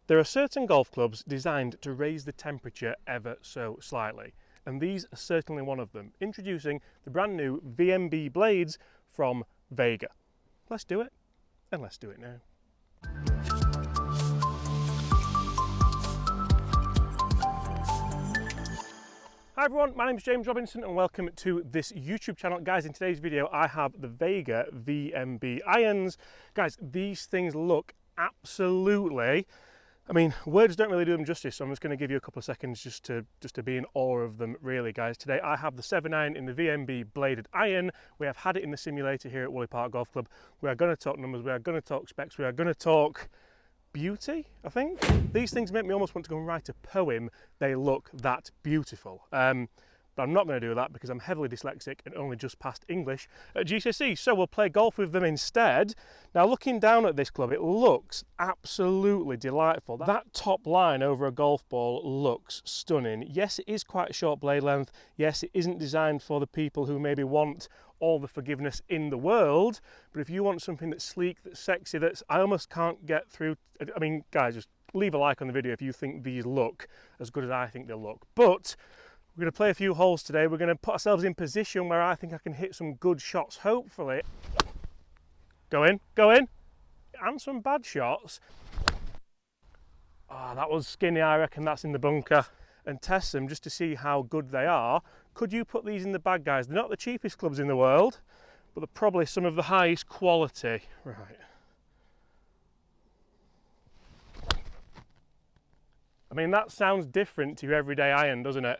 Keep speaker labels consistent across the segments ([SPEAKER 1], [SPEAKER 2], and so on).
[SPEAKER 1] There are certain golf clubs designed to raise the temperature ever so slightly, and these are certainly one of them. Introducing the brand new VMB blades from Vega. Let's do it, and let's do it now. Hi everyone, my name is James Robinson and welcome to this YouTube channel. Guys, in today's video I have the Vega VMB irons. Guys, these things look absolutely, I mean, words don't really do them justice, so I'm just going to give you a couple of seconds just to be in awe of them really, guys. Today I have the 7-iron in the VMB bladed iron. We have had it in the simulator here at Woolly Park Golf Club. We are going to talk numbers, we are going to talk specs, we are going to talk beauty, I think. These things make me almost want to go and write a poem. They look that beautiful. But I'm not going to do that because I'm heavily dyslexic and only just passed English at GCSE, so we'll play golf with them instead. Now, looking down at this club, it looks absolutely delightful. That top line over a golf ball looks stunning. Yes, it is quite a short blade length. Yes, it isn't designed for the people who maybe want all the forgiveness in the world, but if you want something that's sleek, that's sexy, that's I almost can't get through. I mean, guys, just leave a like on the video if you think these look as good as I think they'll look. But we're going to play a few holes today. We're going to put ourselves in position where I think I can hit some good shots, hopefully. Go in, and some bad shots. Ah, that was skinny, I reckon that's in the bunker. And test them just to see how good they are. Could you put these in the bag, guys? They're not the cheapest clubs in the world, but they're probably some of the highest quality. Right. I mean, that sounds different to your everyday iron, doesn't it?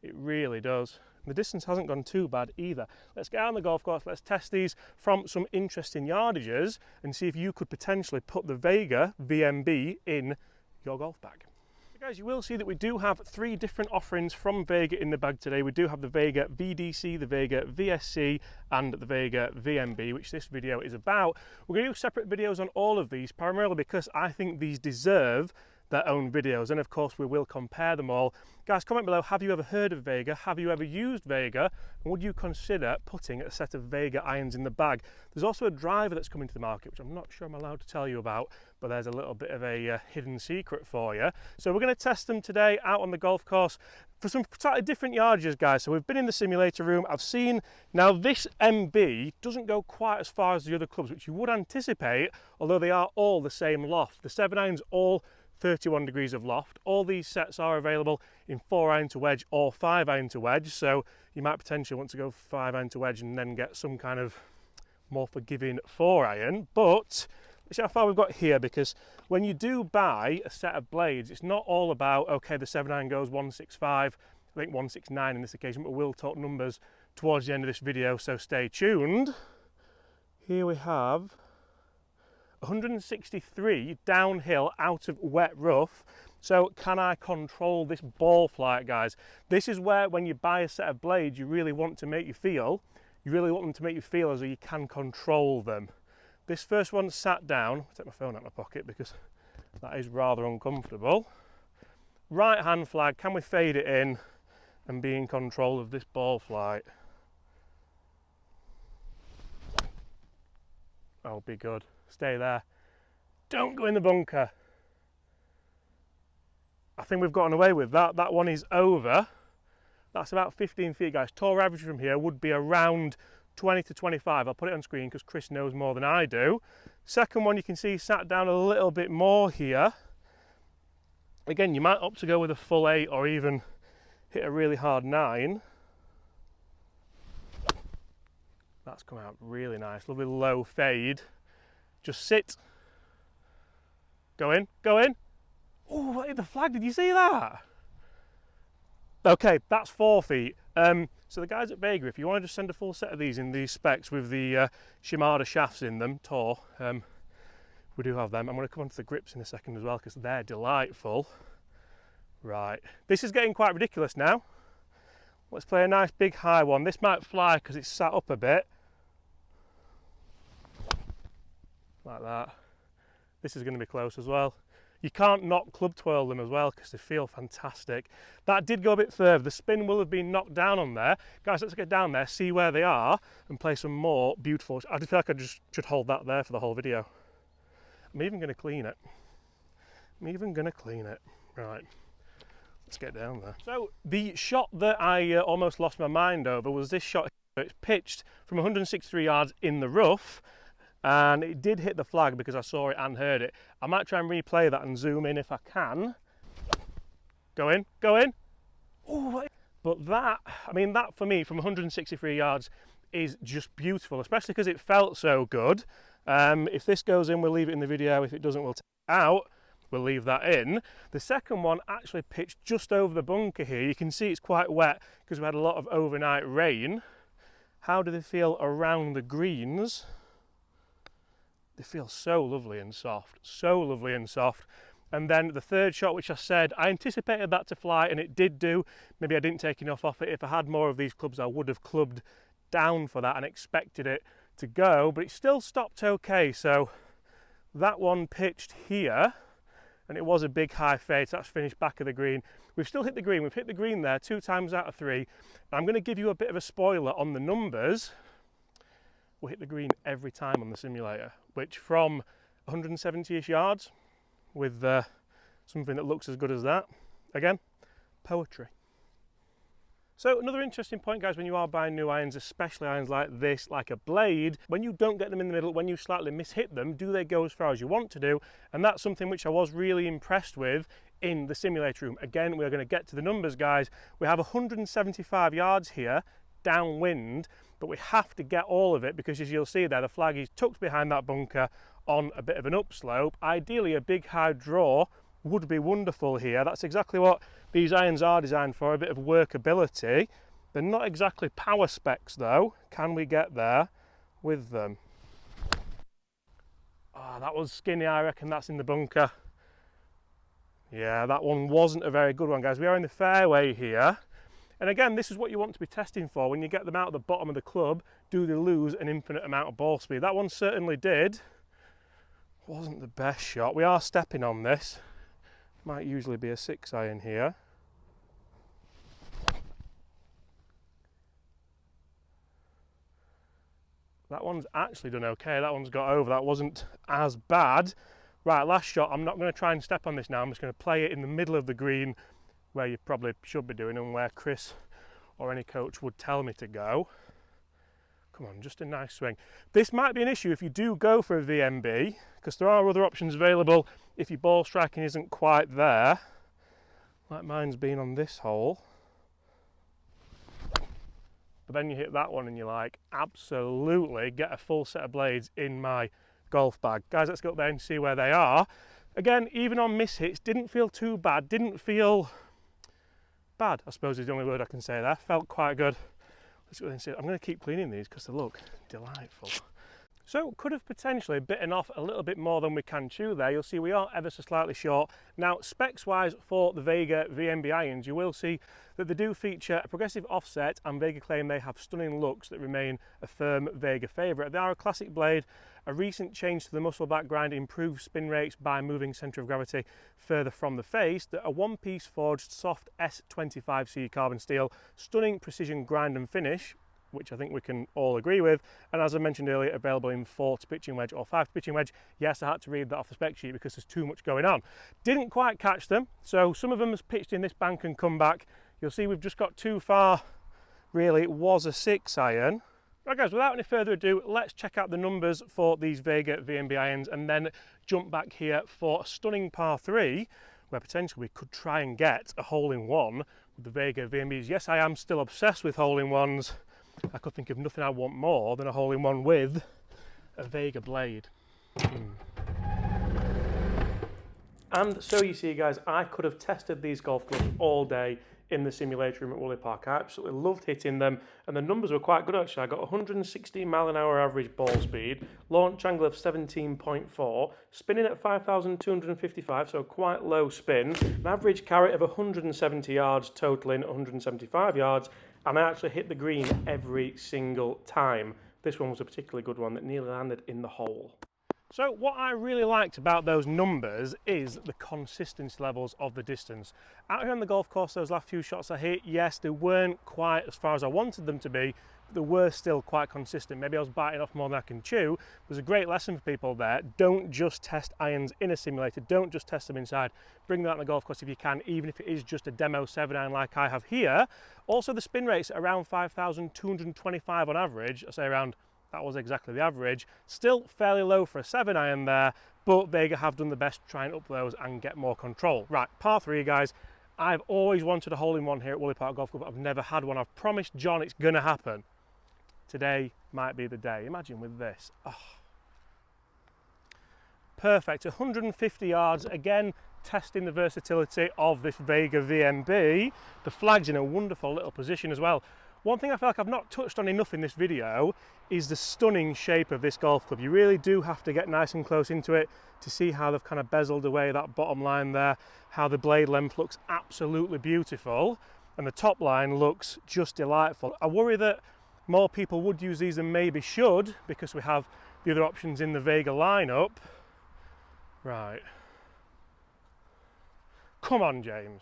[SPEAKER 1] It really does. The distance hasn't gone too bad either. Let's get out on the golf course, let's test these from some interesting yardages and see if you could potentially put the Vega VMB in your golf bag. So guys, you will see that we do have three different offerings from Vega in the bag today. We do have the Vega VDC, the Vega VSC and the Vega VMB, which this video is about. We're going to do separate videos on all of these, primarily because I think these deserve their own videos, and of course we will compare them all. Guys, comment below, have you ever heard of Vega? Have you ever used Vega? And would you consider putting a set of Vega irons in the bag? There's also a driver that's coming to the market, which I'm not sure I'm allowed to tell you about, but there's a little bit of a hidden secret for you. So we're going to test them today out on the golf course for some slightly different yardages, guys. So we've been in the simulator room. I've seen, now this MB doesn't go quite as far as the other clubs, which you would anticipate, although they are all the same loft. The 7-irons all 31 degrees of loft. All these sets are available in 4-iron to wedge or 5-iron to wedge, so you might potentially want to go 5-iron to wedge and then get some kind of more forgiving 4-iron. But let's see how far we've got here, because when you do buy a set of blades, it's not all about, okay, the 7-iron goes 165, I think 169 in this occasion, but we'll talk numbers towards the end of this video, so stay tuned. Here we have 163 downhill out of wet rough. So can I control this ball flight, guys? This is where, when you buy a set of blades, you really want them to make you feel as though you can control them. This first one sat down. I'll take my phone out of my pocket because that is rather uncomfortable. Right hand flag, can we fade it in and be in control of this ball flight? Oh, be good. Stay there. Don't go in the bunker. I think we've gotten away with that. That one is over. That's about 15 feet, guys. Tour average from here would be around 20 to 25. I'll put it on screen because Chris knows more than I do. Second one, you can see sat down a little bit more here. Again, you might opt to go with a full 8 or even hit a really hard 9. That's come out really nice. Lovely low fade. Just sit. Go in, go in. Oh, what hit the flag? Did you see that? Okay, that's 4 feet. So the guys at Vega, if you want to just send a full set of these in these specs with the Shimada shafts in them, Tor, we do have them. I'm going to come on to the grips in a second as well because they're delightful. Right, this is getting quite ridiculous now. Let's play a nice big high one. This might fly because it's sat up a bit. Like that. This is going to be close as well. You can't not club twirl them as well because they feel fantastic. That did go a bit further. The spin will have been knocked down on there. Guys, let's get down there, see where they are and play some more beautiful. I just feel like I just should hold that there for the whole video. I'm even going to clean it. I'm even going to clean it. Right, let's get down there. So the shot that I almost lost my mind over was this shot. It's pitched from 163 yards in the rough, and it did hit the flag because I saw it and heard it. I might try and replay that and zoom in if I can. Go in, go in. Ooh, but that, I mean, that for me from 163 yards is just beautiful, especially because it felt so good. If this goes in, we'll leave it in the video. If it doesn't, we'll take it out. We'll leave that in. The second one actually pitched just over the bunker here. You can see it's quite wet because we had a lot of overnight rain. How do they feel around the greens? They feel so lovely and soft, so lovely and soft. And then the third shot, which I said, I anticipated that to fly, and it did do. Maybe I didn't take enough off it. If I had more of these clubs, I would have clubbed down for that and expected it to go, but it still stopped okay. So that one pitched here, and it was a big high fade, so that's finished back of the green. We've still hit the green. We've hit the green there 2 times out of 3. And I'm going to give you a bit of a spoiler on the numbers. We'll hit the green every time on the simulator, which from 170-ish yards, with something that looks as good as that. Again, poetry. So another interesting point, guys, when you are buying new irons, especially irons like this, like a blade, when you don't get them in the middle, when you slightly mishit them, do they go as far as you want to do? And that's something which I was really impressed with in the simulator room. Again, we're going to get to the numbers, guys. We have 175 yards here, downwind, but we have to get all of it because, as you'll see there, the flag is tucked behind that bunker on a bit of an upslope. Ideally, a big high draw would be wonderful here. That's exactly what these irons are designed for, a bit of workability. They're not exactly power specs though. Can we get there with them? Oh, that was skinny. I reckon that's in the bunker. Yeah, that one wasn't a very good one, guys. We are in the fairway here. And again, this is what you want to be testing for. When you get them out at the bottom of the club, do they lose an infinite amount of ball speed? That one certainly did. Wasn't the best shot. We are stepping on this. Might usually be a 6-iron here. That one's actually done okay. That one's got over. That wasn't as bad. Right, last shot. I'm not going to try and step on this now. I'm just going to play it in the middle of the green, where you probably should be doing and where Chris or any coach would tell me to go. Come on, just a nice swing. This might be an issue if you do go for a VMB, because there are other options available if your ball striking isn't quite there, like mine's been on this hole. But then you hit that one and you're like, absolutely, get a full set of blades in my golf bag. Guys, let's go up there and see where they are. Again, even on mishits, didn't feel too bad, didn't feel bad, I suppose is the only word I can say there. Felt quite good. Let's go and see. I'm going to keep cleaning these because they look delightful. So could have potentially bitten off a little bit more than we can chew there. You'll see we are ever so slightly short. Now, specs wise for the Vega VMB irons, you will see that they do feature a progressive offset, and Vega claim they have stunning looks that remain a firm Vega favourite. They are a classic blade. A recent change to the muscle back grind improved spin rates by moving centre of gravity further from the face. A one-piece forged soft S25C carbon steel, stunning precision grind and finish, which I think we can all agree with. And as I mentioned earlier, available in 4 pitching wedge or 5 pitching wedge. Yes, I had to read that off the spec sheet because there's too much going on. Didn't quite catch them, so some of them has pitched in this bank and come back. You'll see we've just got too far. Really, it was a 6-iron. Right, guys, without any further ado, let's check out the numbers for these Vega VMB irons and then jump back here for a stunning par 3, where potentially we could try and get a hole-in-one with the Vega VMBs. Yes, I am still obsessed with hole-in-ones. I could think of nothing I want more than a hole-in-one with a Vega blade. And so you see, guys, I could have tested these golf clubs all day in the simulator room at Woolly Park. I absolutely loved hitting them, and the numbers were quite good actually. I got 116 mile an hour average ball speed, launch angle of 17.4, spinning at 5,255, so quite low spin, an average carry of 170 yards, totaling 175 yards, and I actually hit the green every single time. This one was a particularly good one that nearly landed in the hole. So what I really liked about those numbers is the consistency levels of the distance. Out here on the golf course, those last few shots I hit, yes, they weren't quite as far as I wanted them to be they were still quite consistent. Maybe I was biting off more than I can chew. There's a great lesson for people there. Don't just test irons in a simulator. Don't just test them inside. Bring them out on the golf course if you can, even if it is just a demo 7-iron like I have here. Also, the spin rate's around 5,225 on average. I say around, that was exactly the average. Still fairly low for a 7-iron there, but Vega have done the best to try and up those and get more control. Right, par 3, guys. I've always wanted a hole-in-one here at Woolly Park Golf Club, but I've never had one. I've promised John it's going to happen. Today might be the day. Imagine with this. Oh. Perfect, 150 yards. Again, testing the versatility of this Vega VMB. The flag's in a wonderful little position as well. One thing I feel like I've not touched on enough in this video is the stunning shape of this golf club. You really do have to get nice and close into it to see how they've kind of bezeled away that bottom line there, how the blade length looks absolutely beautiful, and the top line looks just delightful. I worry that more people would use these than maybe should, because we have the other options in the Vega lineup. Right. Come on, James.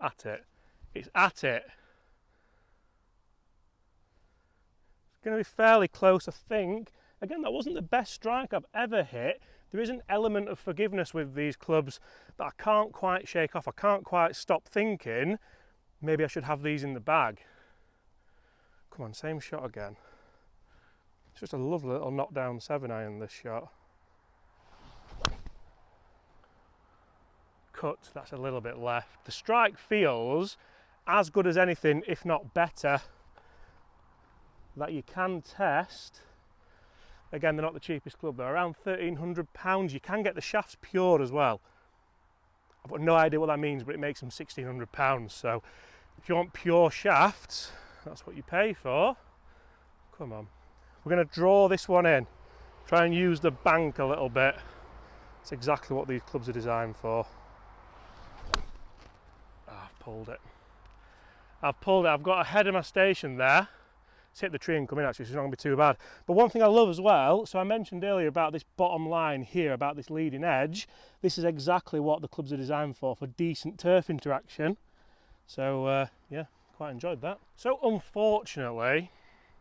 [SPEAKER 1] At it. It's at it. It's going to be fairly close, I think. Again, that wasn't the best strike I've ever hit. There is an element of forgiveness with these clubs that I can't quite shake off. I can't quite stop thinking, maybe I should have these in the bag. Come on, same shot again. It's just a lovely little knockdown 7-iron, this shot. Cut, that's a little bit left. The strike feels as good as anything, if not better, that you can test. Again, they're not the cheapest club, they're around £1,300. You can get the shafts pure as well. I've got no idea what that means, but it makes them £1,600. So if you want pure shafts, that's what you pay for. Come on. We're going to draw this one in. Try and use the bank a little bit. It's exactly what these clubs are designed for. Oh, I've pulled it. I've pulled it. I've got ahead of my station there. It's hit the tree and come in, actually, so it's not going to be too bad. But one thing I love as well, so I mentioned earlier about this bottom line here, about this leading edge. This is exactly what the clubs are designed for decent turf interaction. So yeah, quite enjoyed that. So unfortunately,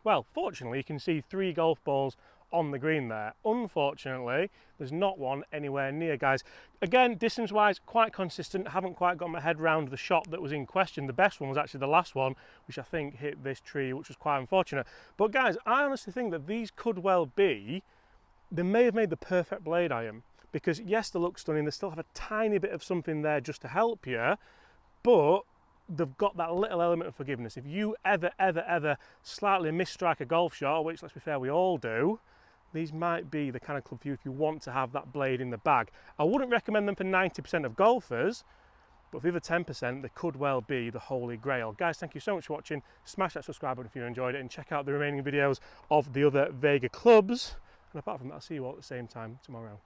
[SPEAKER 1] well, fortunately, you can see 3 golf balls on the green there. Unfortunately, there's not one anywhere near, guys. Again, distance wise, quite consistent. Haven't quite got my head round the shot that was in question. The best one was actually the last one, which I think hit this tree, which was quite unfortunate. But guys, I honestly think that these could well be, they may have made the perfect blade iron, because yes, they look stunning, they still have a tiny bit of something there just to help you, but they've got that little element of forgiveness. If you ever slightly misstrike a golf shot, which, let's be fair, we all do, these might be the kind of club for you if you want to have that blade in the bag. I wouldn't recommend them for 90% of golfers, but for the other 10%, they could well be the holy grail. Guys, thank you so much for watching. Smash that subscribe button if you enjoyed it, and check out the remaining videos of the other Vega clubs. And apart from that, I'll see you all at the same time tomorrow.